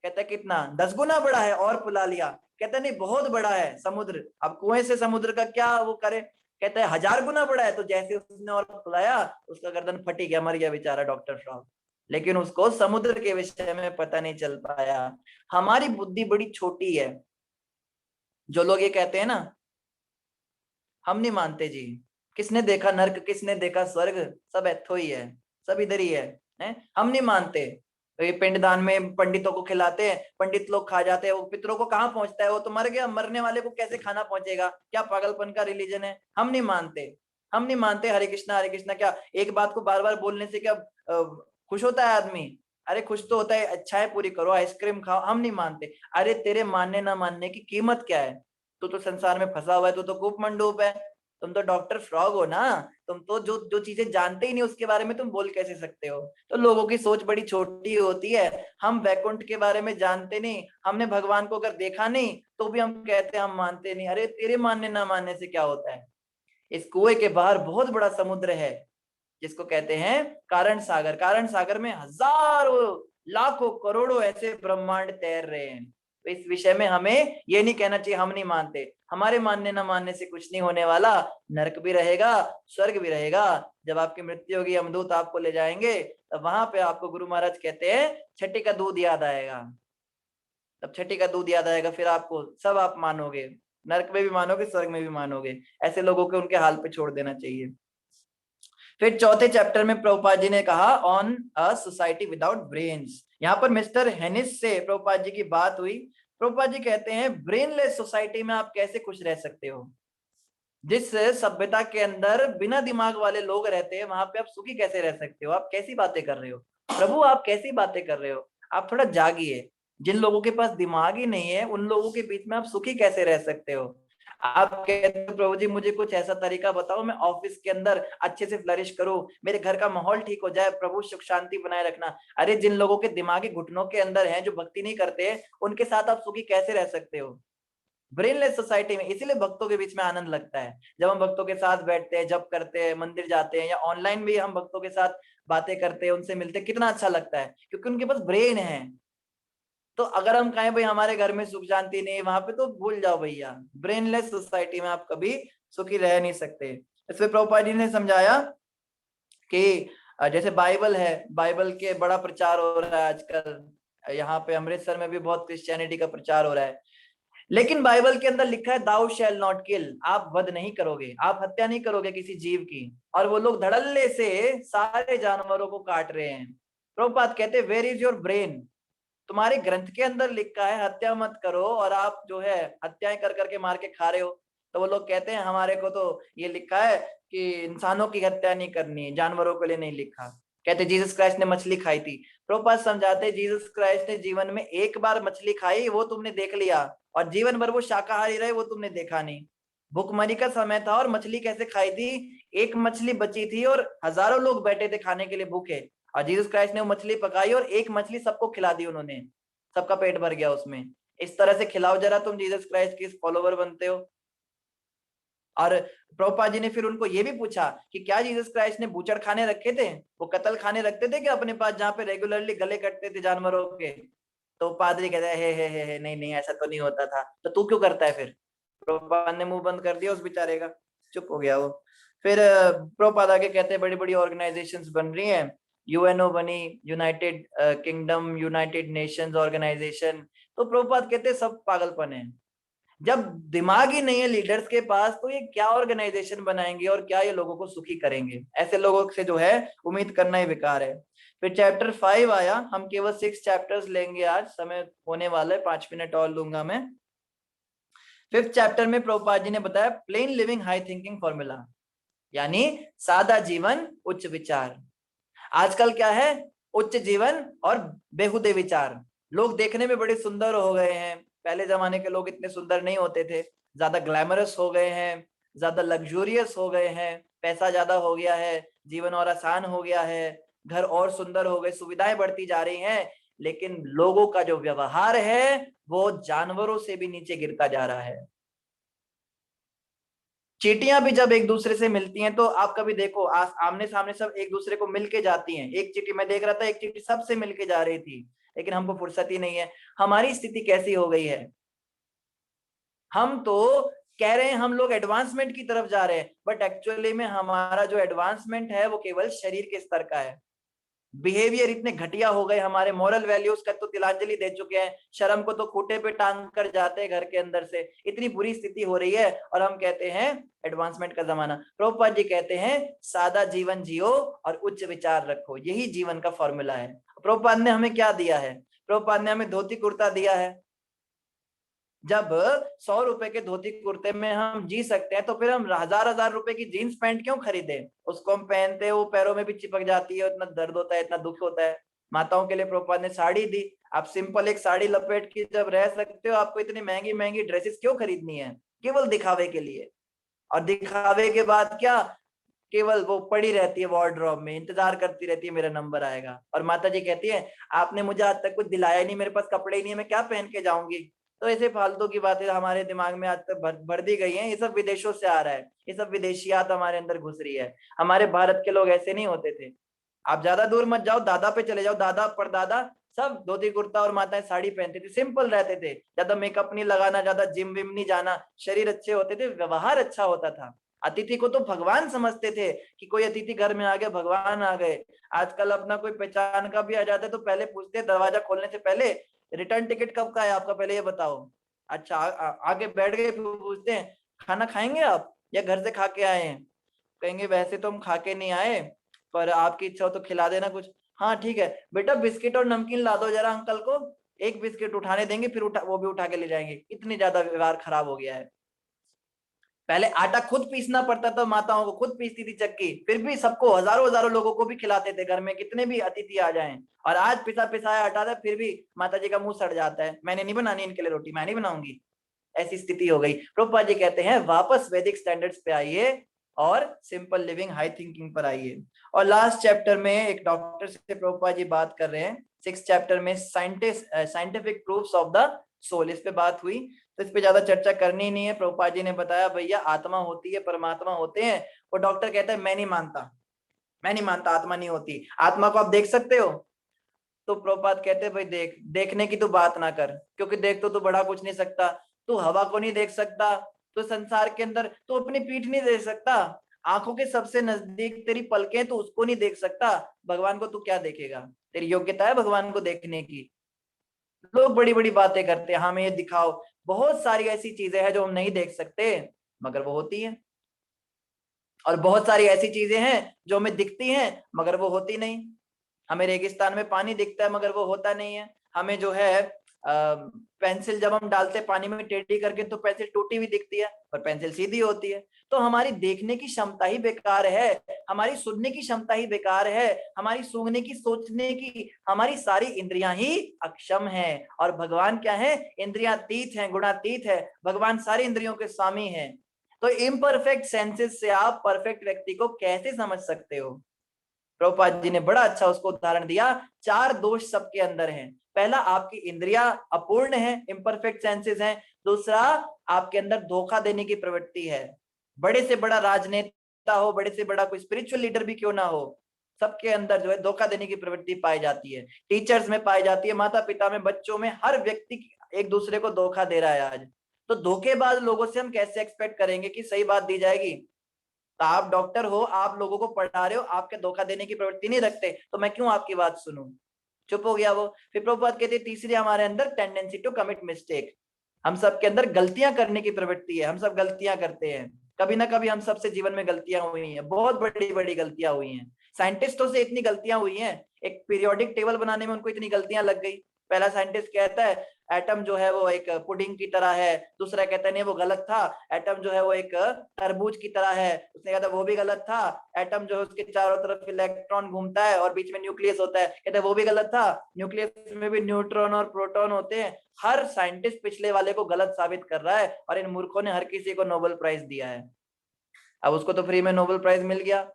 कहता है कितना? 10 गुना बड़ा है। और पुला लिया। कहता है नहीं बहुत बड़ा है समुद्र, अब कुएं से समुद्र का क्या वो करे? कहता है 1000 गुना बड़ा है। तो जैसे उसने और पुलाया, उसका गर्दन फटी गया, मर गया बेचारा डॉक्टर फ्रॉग। लेकिन उसको समुद्र के विषय में पता नहीं चल पाया। हमारी बुद्धि बड़ी छोटी है। जो लोग ये कहते हैं ना, हम नहीं मानते जी, किसने देखा नर्क, किसने देखा स्वर्ग, सब एथो ही है, सब इधर ही है? हम नहीं मानते। तो ये पिंडदान में पंडितों को खिलाते हैं, पंडित लोग खा जाते हैं, वो पितरों को कहाँ पहुंचता है? वो तो मर गया, मरने वाले को कैसे खाना पहुंचेगा? क्या पागलपन का रिलीजन है? हम नहीं मानते, हम नहीं मानते। हरे कृष्णा हरे कृष्णा, क्या एक बात को बार बार बोलने से क्या खुश होता है आदमी? अरे खुश तो होता है, अच्छा है पूरी करो, आइसक्रीम खाओ। हम नहीं मानते। अरे तेरे मानने ना मानने की कीमत क्या है? तू तो संसार में फंसा हुआ है, तू तो कूप मंडूप है। तुम तो डॉक्टर फ्रॉग हो ना, तुम तो जो जो चीजें जानते ही नहीं उसके बारे में तुम बोल कैसे सकते हो? तो लोगों की सोच बड़ी छोटी होती है। हम वैकुंठ के बारे में जानते नहीं, हमने भगवान को अगर देखा नहीं तो भी हम कहते हैं हम मानते नहीं। अरे तेरे मानने ना मानने से क्या होता है? इस कुएं के बाहर बहुत बड़ा समुद्र है, जिसको कहते हैं कारण सागर। कारण सागर में हजारों लाखों करोड़ों ऐसे ब्रह्मांड तैर रहे हैं। तो इस विषय में हमें ये नहीं कहना चाहिए हम नहीं मानते। हमारे मानने ना मानने से कुछ नहीं होने वाला। नरक भी रहेगा, स्वर्ग भी रहेगा। जब आपकी मृत्यु होगी, यमदूत आपको ले जाएंगे, तब वहां पे आपको गुरु महाराज कहते हैं छठी का दूध याद आएगा। तब छठी का दूध याद आएगा, फिर आपको सब आप मानोगे, नरक में भी मानोगे, स्वर्ग में भी मानोगे। ऐसे लोगों को उनके हाल पे छोड़ देना चाहिए। फिर चौथे चैप्टर में प्रभुपाद जी ने कहा on a society without brains. यहाँ पर मिस्टर हेनिस से प्रभुपाद जी की बात हुई। प्रभुपाद जी कहते हैं ब्रेनलेस सोसाइटी में आप कैसे खुश रह सकते हो? जिस सभ्यता के अंदर बिना दिमाग वाले लोग रहते हैं, वहां पे आप सुखी कैसे रह सकते हो? आप कैसी बातें कर रहे हो प्रभु, आप कैसी बातें कर रहे हो? आप थोड़ा जागिए। जिन लोगों के पास दिमाग ही नहीं है, उन लोगों के बीच में आप सुखी कैसे रह सकते हो? आप कहते हो प्रभु जी मुझे कुछ ऐसा तरीका बताओ, मैं ऑफिस के अंदर अच्छे से फ्लरिश करूं, मेरे घर का माहौल ठीक हो जाए, प्रभु सुख शांति बनाए रखना। अरे जिन लोगों के दिमागी घुटनों के अंदर है, जो भक्ति नहीं करते, उनके साथ आप सुखी कैसे रह सकते हो? ब्रेनलेस सोसाइटी में इसीलिए भक्तों के बीच में आनंद लगता है। जब हम भक्तों के साथ बैठते हैं, जप करते हैं, मंदिर जाते हैं, या ऑनलाइन भी हम भक्तों के साथ बातें करते हैं, उनसे मिलते हैं, कितना अच्छा लगता है, क्योंकि उनके पास ब्रेन है। तो अगर हम कहें भाई हमारे घर में सुख शांति नहीं, वहां पे तो भूल जाओ भैया, ब्रेनलेस सोसाइटी में आप कभी सुखी रह नहीं सकते। इसमें प्रभुपाद जी ने समझाया कि जैसे बाइबल है, बाइबल के बड़ा प्रचार हो रहा है आजकल। यहाँ पे अमृतसर में भी बहुत क्रिश्चियनिटी का प्रचार हो रहा है। लेकिन बाइबल के अंदर लिखा है दाउ शैल नॉट किल, आप वध नहीं करोगे, आप हत्या नहीं करोगे किसी जीव की। और वो लोग धड़ल्ले से सारे जानवरों को काट रहे हैं। प्रभुपाद कहते हैं वेयर इज योर ब्रेन? तुम्हारे ग्रंथ के अंदर लिखा है हत्या मत करो, और आप जो है हत्याएं कर करके मार के खा रहे हो। तो वो लोग कहते हैं हमारे को तो ये लिखा है कि इंसानों की हत्या नहीं करनी, जानवरों के लिए नहीं लिखा। कहते जीसस क्राइस्ट ने मछली खाई थी। प्रभुपाद समझाते जीसस क्राइस्ट ने जीवन में एक बार मछली खाई, वो तुमने देख लिया, और जीवन भर वो शाकाहारी रहे, वो तुमने देखा नहीं। भुखमरी का समय था और मछली कैसे खाई थी? एक मछली बची थी और हजारों लोग बैठे थे खाने के लिए भूखे, और जीसस क्राइस्ट ने वो मछली पकाई और एक मछली सबको खिला दी उन्होंने, सबका पेट भर गया उसमें। इस तरह से खिलाओ जरा, तुम जीसस क्राइस्ट के फॉलोवर बनते हो। और प्रभुपाद जी ने फिर उनको ये भी पूछा कि क्या जीसस क्राइस्ट ने बूचड़ खाने रखे थे, वो कत्ल खाने रखते थे क्या अपने पास, जहाँ पे रेगुलरली गले कटते थे जानवरों के? तो पादरी कहता है हे नहीं नहीं ऐसा तो नहीं होता था। तो तू क्यों करता है फिर? प्रभुपाद ने मुंह बंद कर दिया उस बेचारे का, चुप हो गया वो। फिर प्रभुपाद आगे कहते हैं बड़ी बड़ी ऑर्गेनाइजेशंस बन रही हैं, यूएनओ बनी, United Kingdom, United Nations Organisation. तो प्रभुपाद कहते हैं सब पागलपन है। जब दिमाग ही नहीं है लीडर्स के पास, तो ये क्या ऑर्गेनाइजेशन बनाएंगे और क्या ये लोगों को सुखी करेंगे? ऐसे लोगों से जो है उम्मीद करना ही बेकार है। फिर चैप्टर 5 आया। हम केवल 6 चैप्टर्स लेंगे आज, समय होने वाला है, 5 मिनट और लूंगा मैं। 5th चैप्टर में प्रभुपाद जी ने बताया plane living high thinking formula, यानी सादा जीवन उच्च विचार। आजकल क्या है? उच्च जीवन और बेहुदे विचार। लोग देखने में बड़े सुंदर हो गए हैं, पहले जमाने के लोग इतने सुंदर नहीं होते थे, ज्यादा ग्लैमरस हो गए हैं, ज्यादा लग्जूरियस हो गए हैं, पैसा ज्यादा हो गया है, जीवन और आसान हो गया है, घर और सुंदर हो गए, सुविधाएं बढ़ती जा रही हैं। लेकिन लोगों का जो व्यवहार है वो जानवरों से भी नीचे गिरता जा रहा है। चींटियां भी जब एक दूसरे से मिलती हैं, तो आप कभी देखो आमने सामने सब एक दूसरे को मिलके जाती हैं। एक चींटी मैं देख रहा था, एक चींटी सबसे मिलके जा रही थी। लेकिन हमको फुर्सत ही नहीं है। हमारी स्थिति कैसी हो गई है, हम तो कह रहे हैं हम लोग एडवांसमेंट की तरफ जा रहे हैं, बट एक्चुअली में हमारा जो एडवांसमेंट है वो केवल शरीर के स्तर का है। बिहेवियर इतने घटिया हो गए, हमारे मॉरल वैल्यूज का तो तिलांजलि दे चुके हैं, शर्म को तो खूंटे पे टांग कर जाते हैं घर के अंदर से, इतनी बुरी स्थिति हो रही है और हम कहते हैं एडवांसमेंट का जमाना। प्रभुपाद जी कहते हैं सादा जीवन जियो और उच्च विचार रखो, यही जीवन का फॉर्मूला है। प्रभुपाद ने हमें क्या दिया है, प्रभुपाद ने हमें धोती कुर्ता दिया है। जब 100 रुपए के धोती कुर्ते में हम जी सकते हैं तो फिर हम हजार हजार रुपए की जीन्स पैंट क्यों खरीदे, उसको हम पहनते हैं वो पैरों में भी चिपक जाती है, इतना दर्द होता है, इतना दुख होता है। माताओं के लिए प्रभुपाद ने साड़ी दी, आप सिंपल एक साड़ी लपेट के जब रह सकते हो, आपको इतनी महंगी महंगी ड्रेसेस क्यों खरीदनी है, केवल दिखावे के लिए। और दिखावे के बाद क्या, केवल वो पड़ी रहती है वार्डरोब में, इंतजार करती रहती है मेरा नंबर आएगा। और माता जी कहती है आपने मुझे आज तक कुछ दिलाया नहीं, मेरे पास कपड़े ही नहीं है, मैं क्या पहन के जाऊंगी। तो ऐसे फालतू की बातें हमारे दिमाग में आज तक भर दी गई हैं, ये सब विदेशों से आ रहा है, ये सब विदेशियात हमारे अंदर घुस रही है। हमारे भारत के लोग ऐसे नहीं होते थे। आप ज्यादा दूर मत जाओ, दादा पे चले जाओ, दादा परदादा सब धोती कुर्ता और माताएं साड़ी पहनते थे, सिंपल रहते थे, ज्यादा मेकअप नहीं लगाना, ज्यादा जिम विम नहीं जाना, शरीर अच्छे होते थे, व्यवहार अच्छा होता था। अतिथि को तो भगवान समझते थे कि कोई अतिथि घर में आ गया, भगवान आ गए। आजकल अपना कोई पहचान का भी आ जाता है तो पहले पूछते हैं दरवाजा खोलने से पहले रिटर्न टिकट कब का है आपका, पहले ये बताओ। अच्छा आगे बैठ गए, फिर पूछते हैं खाना खाएंगे आप या घर से खा के आए हैं। कहेंगे वैसे तो हम खा के नहीं आए, पर आपकी इच्छा हो तो खिला देना कुछ। हाँ ठीक है बेटा, बिस्किट और नमकीन ला दो जरा अंकल को, एक बिस्किट उठाने देंगे, फिर वो भी उठा के ले जाएंगे। इतनी ज्यादा व्यवहार खराब हो गया है। पहले आटा खुद पीसना पड़ता था, माताओं को खुद पीसती थी चक्की, फिर भी सबको हजारों हजारों लोगों को भी खिलाते थे, घर में कितने भी अतिथि आ जाएं। और आज पिसा पिसाया आटा था, फिर भी माता जी का मुंह सड़ जाता है, मैंने नहीं बनानी इनके लिए रोटी, मैं नहीं बनाऊंगी। ऐसी स्थिति हो गई। प्रभुपाद जी कहते हैं वापस वैदिक स्टैंडर्ड्स पे आइए और सिंपल लिविंग हाई थिंकिंग पर आइए। और लास्ट चैप्टर में एक डॉक्टर से प्रभुपाद जी बात कर रहे हैं, 6th चैप्टर में scientific proofs of the soul, इस पे बात हुई, तो इस पे ज्यादा चर्चा करनी नहीं है। प्रभुपाद जी ने बताया भैया आत्मा होती है, परमात्मा होते हैं। वो डॉक्टर कहता है मैं नहीं मानता, मैं नहीं मानता आत्मा नहीं होती, आत्मा को आप देख सकते हो। तो प्रभुपाद कहते हैं भाई देखने की तो बात ना कर, क्योंकि देख तो तू बड़ा कुछ नहीं सकता, तू हवा को नहीं देख सकता, तो संसार के अंदर तू अपनी पीठ नहीं देख सकता, आंखों के सबसे नजदीक तेरी पलकें, तो उसको नहीं देख सकता, भगवान को तू क्या देखेगा, तेरी योग्यता है भगवान को देखने की। लोग बड़ी बड़ी बातें करते हैं, हमें ये दिखाओ, बहुत सारी ऐसी चीजें हैं जो हम नहीं देख सकते मगर वो होती है, और बहुत सारी ऐसी चीजें हैं जो हमें दिखती हैं मगर वो होती नहीं। हमें रेगिस्तान में पानी दिखता है मगर वो होता नहीं है। हमें जो है पेंसिल जब हम डालते हैं पानी में टेढ़ी करके तो पेंसिल टूटी हुई दिखती है, पर पेंसिल सीधी होती है। तो हमारी देखने की क्षमता ही बेकार है, हमारी सुनने की क्षमता ही बेकार है, हमारी सूंघने की, सोचने की, हमारी सारी इंद्रियां ही अक्षम है। और भगवान क्या है, इंद्रियातीत है, गुणातीत है, भगवान सारी इंद्रियों के स्वामी है। तो इम्परफेक्ट सेंसेस से आप परफेक्ट व्यक्ति को कैसे समझ सकते हो। प्रभुपाद जी ने बड़ा अच्छा उसको उदाहरण दिया, 4 दोष सबके अंदर हैं। पहला, आपकी इंद्रियां अपूर्ण है, इम्परफेक्ट सेंसेस हैं। दूसरा, आपके अंदर धोखा देने की प्रवृत्ति है। बड़े से बड़ा राजनेता हो, बड़े से बड़ा कोई स्पिरिचुअल लीडर भी क्यों ना हो, सबके अंदर जो है धोखा देने की प्रवृत्ति पाई जाती है। टीचर्स में पाई जाती है, माता पिता में, बच्चों में, हर व्यक्ति एक दूसरे को धोखा दे रहा है आज। तो धोखेबाज लोगों से हम कैसे एक्सपेक्ट करेंगे कि सही बात दी जाएगी। तो आप डॉक्टर हो, आप लोगों को पढ़ा रहे हो, आपके धोखा देने की प्रवृत्ति नहीं रखते, तो मैं क्यों आपकी बात सुनूं। चुप हो गया वो। फिर प्रभुपाद कहते हैं तीसरी हमारे अंदर टेंडेंसी टू कमिट मिस्टेक, हम सब के अंदर गलतियां करने की प्रवृत्ति है, हम सब गलतियां करते हैं, कभी ना कभी हम सबसे जीवन में गलतियां हुई हैं, बहुत बड़ी बड़ी गलतियां हुई हैं। साइंटिस्टों से इतनी गलतियां हुई हैं, एक पीरियोडिक टेबल बनाने में उनको इतनी गलतियां लग गई। पहला साइंटिस्ट कहता है एटम जो है वो एक पुडिंग की तरह है, दूसरा कहता है नहीं वो गलत था, एटम जो है वो एक तरबूज की तरह है, उसने कहता वो भी गलत था। एटम जो है उसके चारों तरफ इलेक्ट्रॉन घूमता है और बीच में न्यूक्लियस होता है, कहता है वो भी गलत था, न्यूक्लियस में भी न्यूट्रॉन और प्रोटॉन होते हैं। हर साइंटिस्ट पिछले वाले को गलत साबित कर रहा है, और इन मूर्खों ने हर किसी को नोबेल प्राइज दिया है। अब उसको तो फ्री में नोबेल प्राइज मिल गया।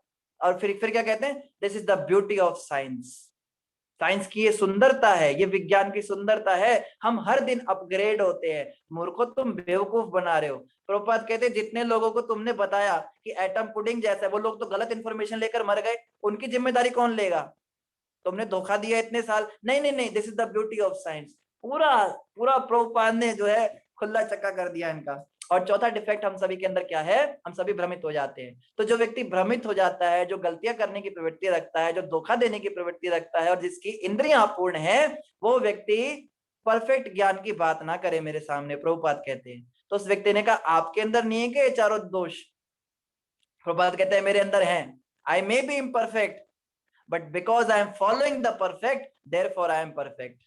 और फिर क्या कहते हैं, this is the beauty of science, science की ये सुंदरता है, ये विज्ञान की सुंदरता है, हम हर दिन अपग्रेड होते हैं। मूर्खों तुम बेवकूफ बना रहे हो। प्रभुपाद कहते हैं जितने लोगों को तुमने बताया कि एटम पुडिंग जैसा है, वो लोग तो गलत इंफॉर्मेशन लेकर मर गए, उनकी जिम्मेदारी कौन लेगा। तुमने धोखा दिया इतने साल, नहीं नहीं नहीं, this is the beauty of science. पूरा पूरा प्रभुपाद ने जो है खुला चक्का कर दिया इनका। और चौथा डिफेक्ट हम सभी के अंदर क्या है, हम सभी भ्रमित हो जाते हैं। तो जो व्यक्ति भ्रमित हो जाता है, जो गलतियां करने की प्रवृत्ति रखता है, जो धोखा देने की प्रवृत्ति रखता है, और जिसकी इंद्रियां अपूर्ण है, वो व्यक्ति परफेक्ट ज्ञान की बात ना करे मेरे सामने, प्रभुपाद कहते हैं। तो उस व्यक्ति ने कहा आपके अंदर नहीं है क्या ये चारों दोष? प्रभुपाद कहते हैं मेरे अंदर है। I may be imperfect, but because I am following the perfect, therefore I am perfect.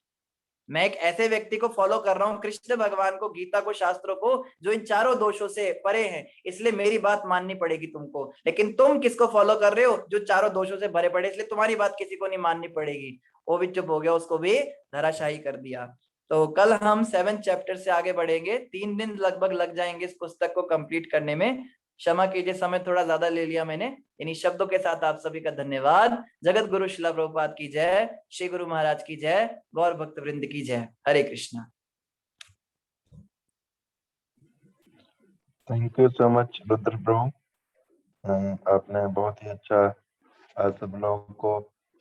मैं एक ऐसे व्यक्ति को फॉलो कर रहा हूं, कृष्ण भगवान को, गीता को, शास्त्रों को, जो इन चारों दोषों से परे हैं, इसलिए मेरी बात माननी पड़ेगी तुमको। लेकिन तुम किसको फॉलो कर रहे हो? जो चारों दोषों से भरे पड़े, इसलिए तुम्हारी बात किसी को नहीं माननी पड़ेगी। वो भी चुप हो गया, उसको भी धराशायी कर दिया। तो कल हम 7 चैप्टर से आगे बढ़ेंगे। 3 दिन लगभग लग जाएंगे इस पुस्तक को कंप्लीट करने में। क्षमा कीजिए, समय थोड़ा ज्यादा ले लिया मैंने। इन्हीं शब्दों के साथ आप सभी का धन्यवाद। जगत गुरु श्रील प्रभुपाद की जय, श्री गुरु महाराज की जय, गौर भक्त वृंद की जय। Hare Krishna. Thank you so much Rudra Prabhu, आपने बहुत ही अच्छा आज सब लोगों को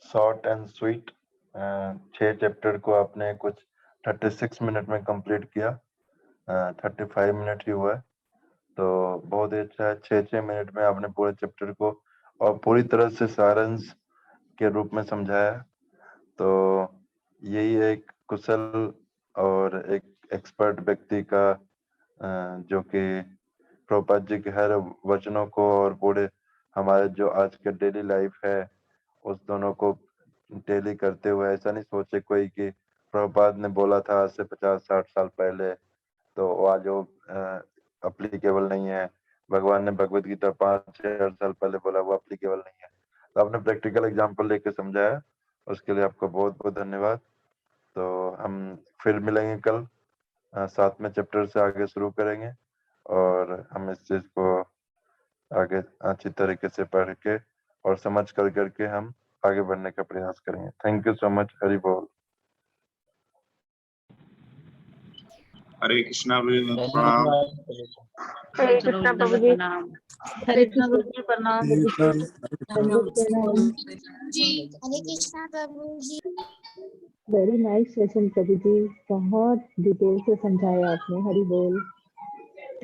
शॉर्ट एंड स्वीट 6 चैप्टर को आपने कुछ 36 मिनट में कंप्लीट किया। 35 मिनट ही हुआ है, तो बहुत ही अच्छा है। 6 मिनट में आपने पूरे चैप्टर को और पूरी तरह से सारांश के रूप में समझाया। तो यही एक कुशल और एक एक्सपर्ट व्यक्ति का जो कि प्रभुपाद जी के हर वचनों को और पूरे हमारे जो आज के डेली लाइफ है उस दोनों को डेली करते हुए, ऐसा नहीं सोचे कोई कि प्रभुपाद ने बोला था आज से 50-60 साल पहले तो आज वो अप्लीकेबल नहीं है। भगवान ने भगवत गीता 5-6 साल पहले बोला, वो अप्लीकेबल नहीं है। तो आपने प्रैक्टिकल एग्जाम्पल लेके समझाया, उसके लिए आपको बहुत बहुत धन्यवाद। तो हम फिर मिलेंगे कल, 7वें चैप्टर से आगे शुरू करेंगे और हम इस चीज को आगे अच्छी तरीके से पढ़ के और समझ कर करके हम आगे बढ़ने का प्रयास करेंगे। Thank you so much. Hari बोल। हरे कृष्णा प्रणाम। हरे कृष्णा प्रभु जी। हरे कृष्णा गुरु जी, प्रणाम। हरे कृष्णा प्रभु जी। वेरी नाइस सेशन प्रभु जी, बहुत डिटेल से समझाया आपने। हरि बोल।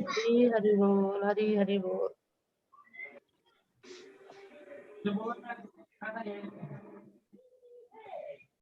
हरि बोल, हरि हरि बोल।